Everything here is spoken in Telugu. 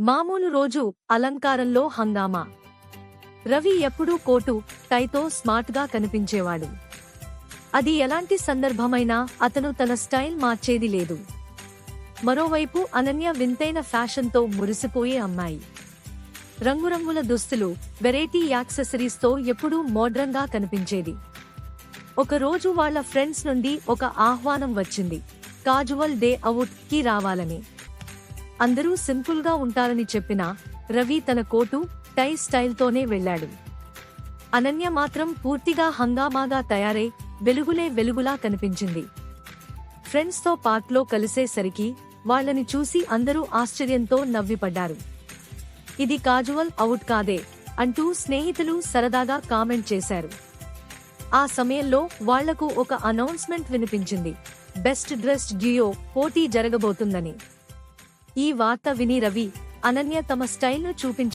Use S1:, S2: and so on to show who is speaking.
S1: మామూలు రోజు అలంకారంలో హంగామా. రవి ఎప్పుడూ కోటు, టైతో స్మార్ట్గా కనిపించేవాడు. అది ఎలాంటి సందర్భమైనా అతను తన స్టైల్ మార్చేది లేదు. మరోవైపు అనన్య వింతైన ఫ్యాషన్తో మురిసిపోయే అమ్మాయి. రంగురంగుల దుస్తులు, వెరైటీ యాక్సెసరీస్తో ఎప్పుడూ మోడ్రన్గా కనిపించేది. ఒకరోజు వాళ్ళ ఫ్రెండ్స్ నుండి ఒక ఆహ్వానం వచ్చింది, కాజువల్ డే అవుట్ కి రావాలని. అందరూ సింపుల్గా ఉంటారని చెప్పినా రవి తన కోటు, టై స్టైల్తోనే వెళ్లాడు. అనన్య మాత్రం పూర్తిగా హంగామాగా తయారై వెలుగులా కనిపించింది. ఫ్రెండ్స్తో పార్క్లో కలిసేసరికి వాళ్ళని చూసి అందరూ ఆశ్చర్యంతో నవ్విపడ్డారు. ఇది కాజువల్ అవుట్ కాదే అంటూ స్నేహితులు సరదాగా కామెంట్ చేశారు. ఆ సమయంలో వాళ్లకు ఒక అనౌన్స్మెంట్ వినిపించింది, బెస్ట్ డ్రెస్డ్ డ్యూయో పోటీ జరగబోతుందని. ఈ వార్త విని రవి, అనన్య తమ స్టైల్ను చూపించారు.